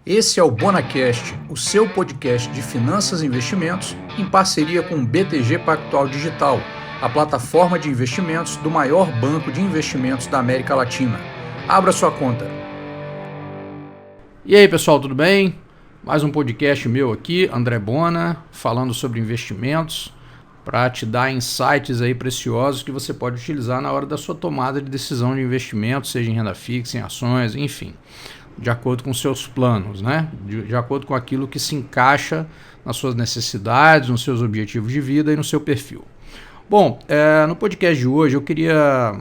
Esse é o BonaCast, o seu podcast de finanças e investimentos, em parceria com o BTG Pactual Digital, a plataforma de investimentos do maior banco de investimentos da América Latina. Abra sua conta. E aí, pessoal, tudo bem? Mais um podcast meu aqui, André Bona, falando sobre investimentos, para te dar insights aí preciosos que você pode utilizar na hora da sua tomada de decisão de investimento, seja em renda fixa, em ações, enfim, de acordo com seus planos, né? De acordo com aquilo que se encaixa nas suas necessidades, nos seus objetivos de vida e no seu perfil. Bom, no podcast de hoje eu queria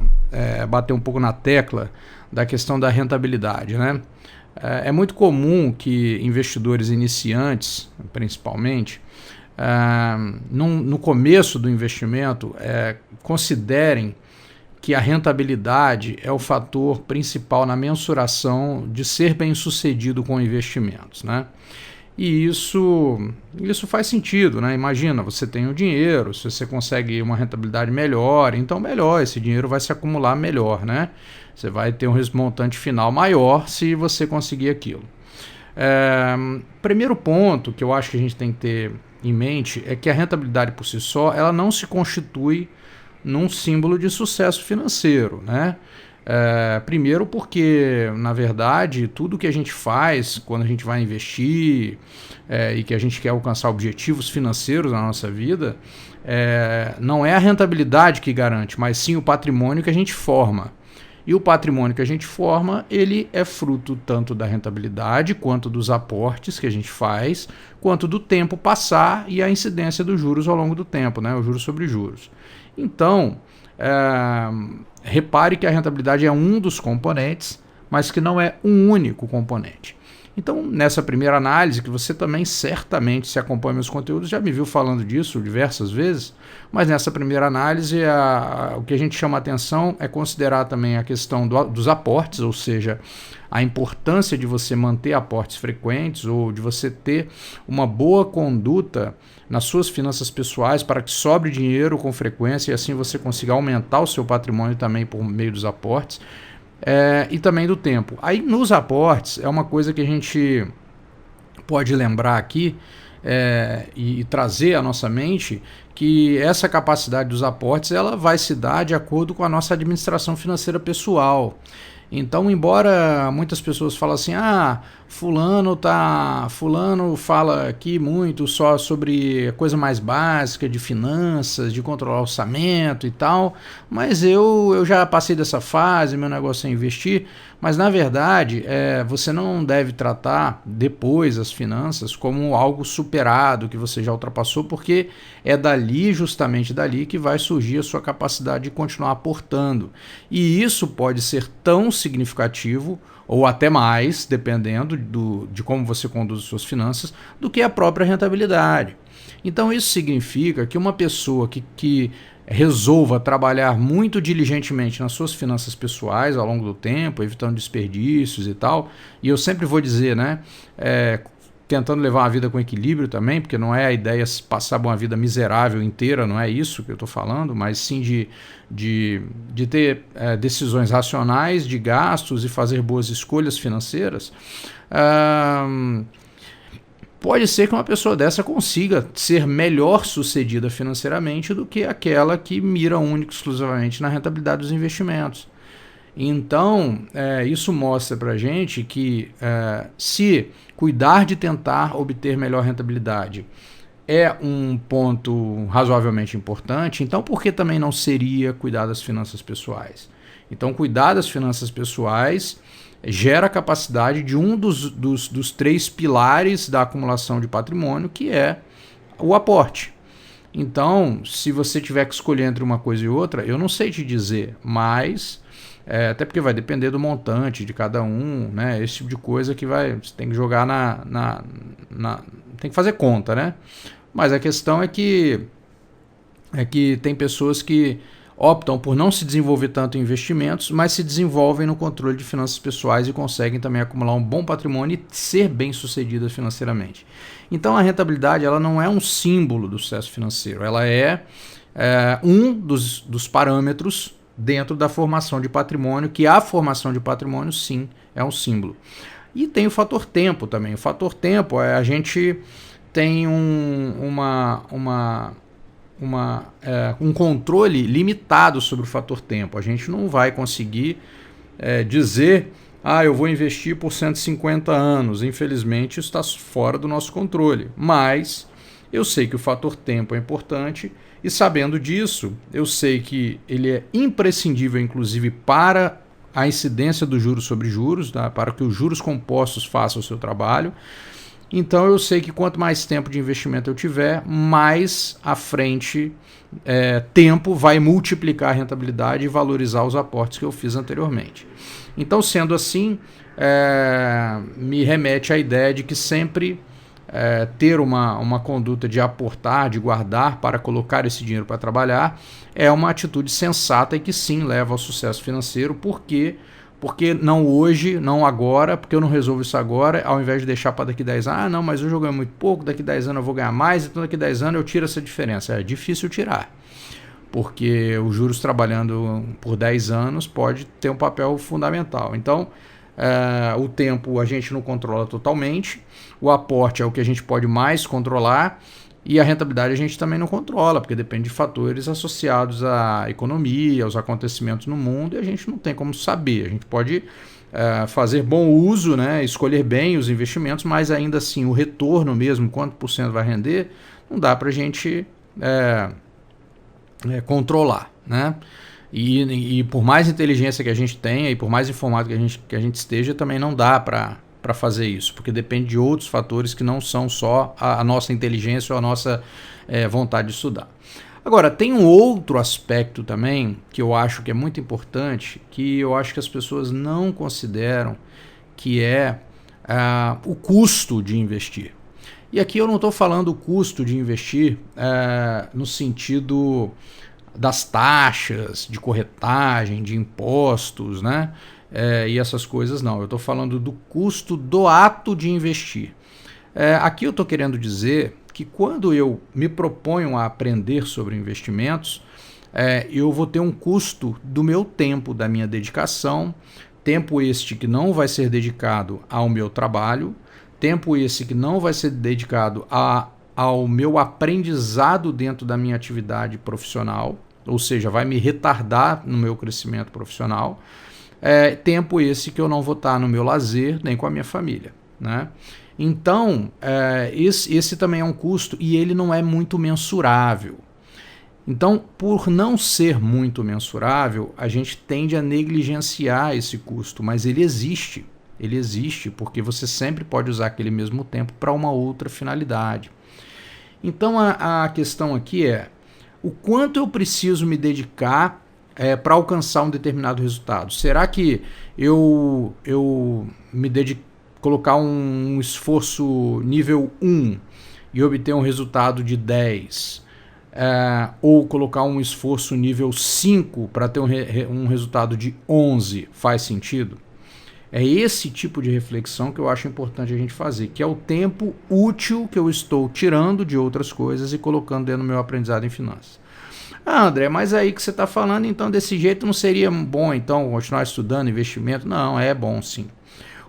bater um pouco na tecla da questão da rentabilidade, né? É muito comum que investidores iniciantes, principalmente, no começo do investimento, considerem que a rentabilidade é o fator principal na mensuração de ser bem-sucedido com investimentos, né? E isso faz sentido, né? Imagina, você tem o dinheiro, se você consegue uma rentabilidade melhor, então melhor, esse dinheiro vai se acumular melhor, né? Você vai ter um montante final maior se você conseguir aquilo. Primeiro ponto que eu acho que a gente tem que ter em mente é que a rentabilidade por si só, ela não se constitui num símbolo de sucesso financeiro, né? Primeiro porque, na verdade, tudo que a gente faz quando a gente vai investir e que a gente quer alcançar objetivos financeiros na nossa vida, não é a rentabilidade que garante, mas sim o patrimônio que a gente forma. E o patrimônio que a gente forma, ele é fruto tanto da rentabilidade, quanto dos aportes que a gente faz, quanto do tempo passar e a incidência dos juros ao longo do tempo, né? Os juros sobre juros. Então, repare que a rentabilidade é um dos componentes, mas que não é um único componente. Então, nessa primeira análise, que você também certamente, se acompanha meus conteúdos, já me viu falando disso diversas vezes, mas nessa primeira análise, o que a gente chama a atenção é considerar também a questão dos aportes, ou seja, a importância de você manter aportes frequentes ou de você ter uma boa conduta nas suas finanças pessoais para que sobre dinheiro com frequência e assim você consiga aumentar o seu patrimônio também por meio dos aportes. E também do tempo. Aí nos aportes é uma coisa que a gente pode lembrar aqui e trazer à nossa mente que essa capacidade dos aportes ela vai se dar de acordo com a nossa administração financeira pessoal. Então, embora muitas pessoas falem assim, fulano fala aqui muito só sobre coisa mais básica de finanças, de controlar o orçamento e tal, mas eu já passei dessa fase, meu negócio é investir, mas na verdade você não deve tratar depois as finanças como algo superado, que você já ultrapassou, porque é justamente dali que vai surgir a sua capacidade de continuar aportando. E isso pode ser tão significativo ou até mais, dependendo de como você conduz as suas finanças, do que a própria rentabilidade. Então isso significa que uma pessoa que resolva trabalhar muito diligentemente nas suas finanças pessoais ao longo do tempo, evitando desperdícios e tal, e eu sempre vou dizer, né, tentando levar uma vida com equilíbrio também, porque não é a ideia passar uma vida miserável inteira, não é isso que eu estou falando, mas sim de ter decisões racionais de gastos e fazer boas escolhas financeiras. Pode ser que uma pessoa dessa consiga ser melhor sucedida financeiramente do que aquela que mira única e exclusivamente na rentabilidade dos investimentos. Então, isso mostra para a gente que se cuidar de tentar obter melhor rentabilidade é um ponto razoavelmente importante, então por que também não seria cuidar das finanças pessoais? Então, cuidar das finanças pessoais gera a capacidade de um dos três pilares da acumulação de patrimônio, que é o aporte. Então, se você tiver que escolher entre uma coisa e outra, eu não sei te dizer, mas até porque vai depender do montante de cada um, né? Esse tipo de coisa que você tem que jogar tem que fazer conta, né? Mas a questão é que tem pessoas que optam por não se desenvolver tanto em investimentos, mas se desenvolvem no controle de finanças pessoais e conseguem também acumular um bom patrimônio e ser bem-sucedidas financeiramente. Então a rentabilidade ela não é um símbolo do sucesso financeiro, ela é um dos parâmetros dentro da formação de patrimônio, que a formação de patrimônio sim é um símbolo. E tem o fator tempo também. O fator tempo a gente tem um controle limitado sobre o fator tempo. A gente não vai conseguir dizer, eu vou investir por 150 anos. Infelizmente, isso está fora do nosso controle. Mas eu sei que o fator tempo é importante e, sabendo disso, eu sei que ele é imprescindível, inclusive, para a incidência dos juros sobre juros, tá? Para que os juros compostos façam o seu trabalho. Então eu sei que quanto mais tempo de investimento eu tiver, mais à frente tempo vai multiplicar a rentabilidade e valorizar os aportes que eu fiz anteriormente. Então, sendo assim, me remete à ideia de que sempre ter uma conduta de aportar, de guardar para colocar esse dinheiro para trabalhar é uma atitude sensata e que sim leva ao sucesso financeiro. Porque não hoje, não agora, porque eu não resolvo isso agora, ao invés de deixar para daqui 10 anos, não, mas hoje eu ganho muito pouco, daqui 10 anos eu vou ganhar mais, então daqui 10 anos eu tiro essa diferença. É difícil tirar, porque os juros trabalhando por 10 anos pode ter um papel fundamental. Então, o tempo a gente não controla totalmente, o aporte é o que a gente pode mais controlar, e a rentabilidade a gente também não controla, porque depende de fatores associados à economia, aos acontecimentos no mundo, e a gente não tem como saber. A gente pode fazer bom uso, né, escolher bem os investimentos, mas ainda assim o retorno mesmo, quanto por cento vai render, não dá para a gente controlar, né? E por mais inteligência que a gente tenha e por mais informado que a gente esteja, também não dá para fazer isso, porque depende de outros fatores que não são só a nossa inteligência ou a nossa vontade de estudar. Agora, tem um outro aspecto também que eu acho que é muito importante, que eu acho que as pessoas não consideram, que é o custo de investir. E aqui eu não estou falando o custo de investir no sentido das taxas, de corretagem, de impostos, né? E essas coisas não. Eu estou falando do custo do ato de investir. Aqui eu estou querendo dizer que quando eu me proponho a aprender sobre investimentos, eu vou ter um custo do meu tempo, da minha dedicação, tempo este que não vai ser dedicado ao meu trabalho, tempo esse que não vai ser dedicado ao meu aprendizado dentro da minha atividade profissional, ou seja, vai me retardar no meu crescimento profissional, tempo esse que eu não vou estar no meu lazer nem com a minha família, né? Então, esse também é um custo e ele não é muito mensurável. Então, por não ser muito mensurável, a gente tende a negligenciar esse custo, mas ele existe. Ele existe porque você sempre pode usar aquele mesmo tempo para uma outra finalidade. Então, a questão aqui é o quanto eu preciso me dedicar para alcançar um determinado resultado. Será que eu me dedico colocar um esforço nível 1 e obter um resultado de 10, ou colocar um esforço nível 5 para ter um resultado de 11, faz sentido? É esse tipo de reflexão que eu acho importante a gente fazer, que é o tempo útil que eu estou tirando de outras coisas e colocando dentro do meu aprendizado em finanças. André, mas aí que você está falando, então desse jeito não seria bom então continuar estudando investimento? Não, é bom sim.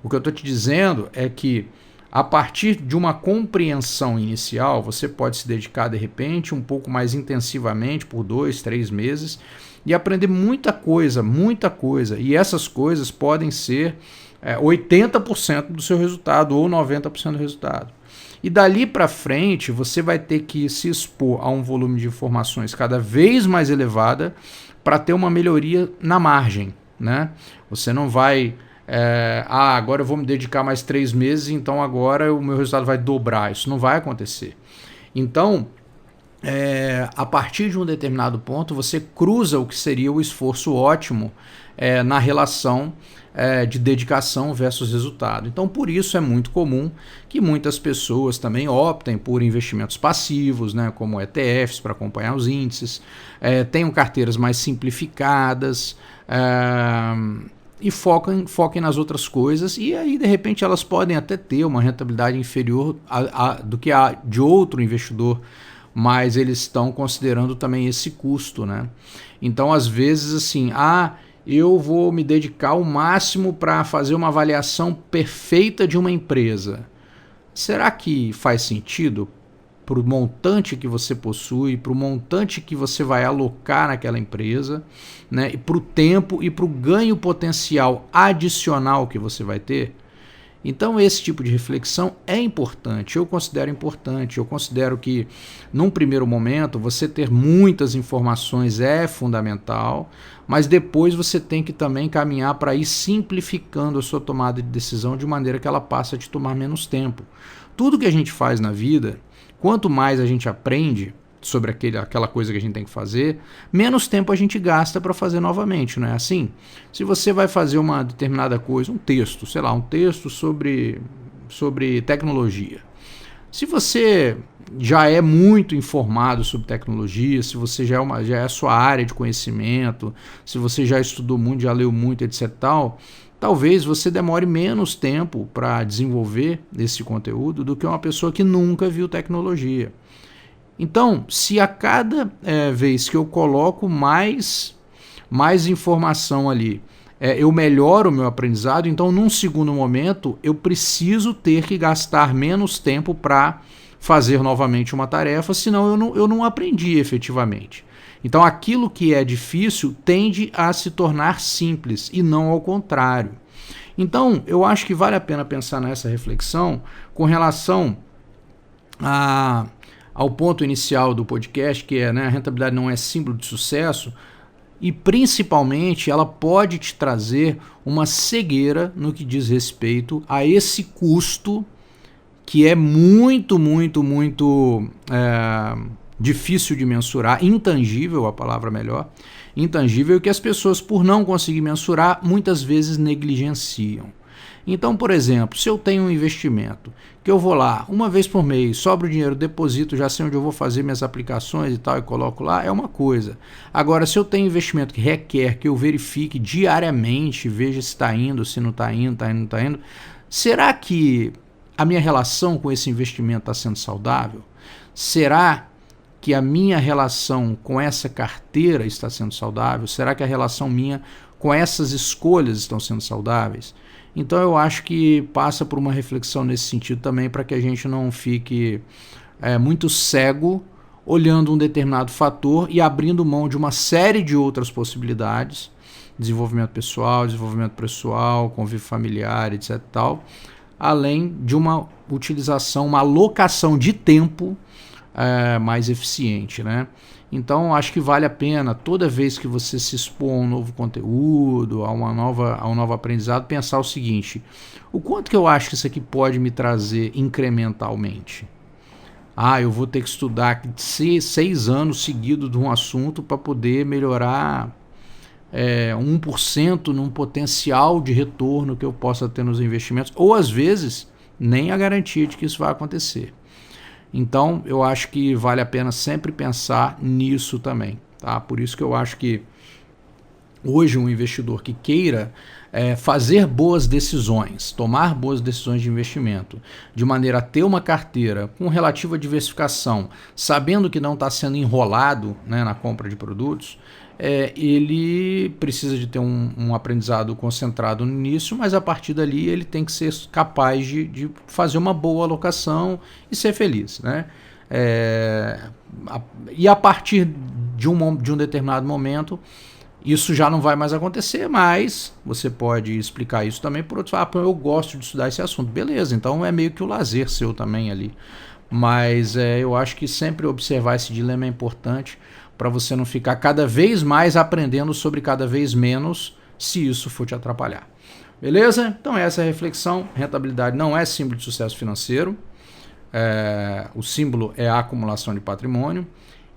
O que eu estou te dizendo é que a partir de uma compreensão inicial, você pode se dedicar de repente um pouco mais intensivamente por 2, 3 meses e aprender muita coisa, e essas coisas podem ser 80% do seu resultado ou 90% do resultado. E dali para frente você vai ter que se expor a um volume de informações cada vez mais elevada para ter uma melhoria na margem, né? Você não vai agora eu vou me dedicar mais 3 meses, então agora o meu resultado vai dobrar. Isso não vai acontecer. Então, a partir de um determinado ponto, você cruza o que seria o esforço ótimo na relação de dedicação versus resultado. Então, por isso é muito comum que muitas pessoas também optem por investimentos passivos, né, como ETFs para acompanhar os índices, tenham carteiras mais simplificadas, e foquem nas outras coisas, e aí de repente elas podem até ter uma rentabilidade inferior do que a de outro investidor, mas eles estão considerando também esse custo, né? Então às vezes assim, eu vou me dedicar ao máximo para fazer uma avaliação perfeita de uma empresa. Será que faz sentido para o montante que você possui, para o montante que você vai alocar naquela empresa, né, e para o tempo e para o ganho potencial adicional que você vai ter? Então esse tipo de reflexão é importante, eu considero importante, eu considero que num primeiro momento você ter muitas informações é fundamental, mas depois você tem que também caminhar para ir simplificando a sua tomada de decisão de maneira que ela passe a te tomar menos tempo. Tudo que a gente faz na vida, quanto mais a gente aprende sobre aquela coisa que a gente tem que fazer, menos tempo a gente gasta para fazer novamente, não é assim? Se você vai fazer uma determinada coisa, um texto, sei lá, um texto sobre tecnologia. Se você já é muito informado sobre tecnologia, se você já é a sua área de conhecimento, se você já estudou muito, já leu muito, etc. tal, talvez você demore menos tempo para desenvolver esse conteúdo do que uma pessoa que nunca viu tecnologia. Então, se a cada vez que eu coloco mais informação ali, eu melhoro o meu aprendizado, então num segundo momento eu preciso ter que gastar menos tempo para fazer novamente uma tarefa, senão eu não aprendi efetivamente. Então aquilo que é difícil tende a se tornar simples e não ao contrário. Então eu acho que vale a pena pensar nessa reflexão com relação ao ponto inicial do podcast, que é, né, a rentabilidade não é símbolo de sucesso, e principalmente ela pode te trazer uma cegueira no que diz respeito a esse custo que é muito difícil de mensurar, intangível, a palavra melhor, intangível, que as pessoas, por não conseguir mensurar, muitas vezes negligenciam. Então, por exemplo, se eu tenho um investimento que eu vou lá uma vez por mês, sobra o dinheiro, deposito, já sei onde eu vou fazer minhas aplicações e tal, e coloco lá, é uma coisa. Agora, se eu tenho investimento que requer que eu verifique diariamente, veja se está indo, se não está indo, está indo, não está indo, será que a minha relação com esse investimento está sendo saudável? Será que a minha relação com essa carteira está sendo saudável? Será que a relação minha com essas escolhas estão sendo saudáveis? Então eu acho que passa por uma reflexão nesse sentido também, para que a gente não fique muito cego olhando um determinado fator e abrindo mão de uma série de outras possibilidades, desenvolvimento pessoal, convívio familiar, etc. tal, além de uma utilização, uma alocação de tempo mais eficiente, né? Então acho que vale a pena, toda vez que você se expor a um novo conteúdo, a um novo aprendizado, pensar o seguinte: o quanto que eu acho que isso aqui pode me trazer incrementalmente? Eu vou ter que estudar 6 anos seguidos de um assunto para poder melhorar 1% num potencial de retorno que eu possa ter nos investimentos, ou às vezes nem a garantia de que isso vai acontecer. Então, eu acho que vale a pena sempre pensar nisso também, tá? Por isso que eu acho que hoje um investidor que queira fazer boas decisões, tomar boas decisões de investimento, de maneira a ter uma carteira com relativa diversificação, sabendo que não está sendo enrolado, né, na compra de produtos, ele precisa de ter um aprendizado concentrado no início, mas a partir dali ele tem que ser capaz de fazer uma boa alocação e ser feliz, né? E a partir de um determinado momento, isso já não vai mais acontecer, mas você pode explicar isso também por outros. Eu gosto de estudar esse assunto. Beleza, então é meio que o lazer seu também ali. Mas eu acho que sempre observar esse dilema é importante, para você não ficar cada vez mais aprendendo sobre cada vez menos, se isso for te atrapalhar. Beleza? Então essa é a reflexão. Rentabilidade não é símbolo de sucesso financeiro. O símbolo é a acumulação de patrimônio.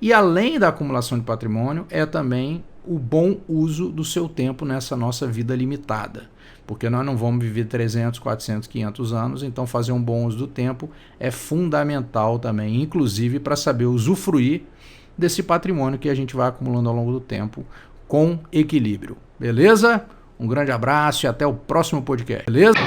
E além da acumulação de patrimônio, é também o bom uso do seu tempo nessa nossa vida limitada. Porque nós não vamos viver 300, 400, 500 anos, então fazer um bom uso do tempo é fundamental também, inclusive para saber usufruir desse patrimônio que a gente vai acumulando ao longo do tempo com equilíbrio. Beleza? Um grande abraço e até o próximo podcast. Beleza?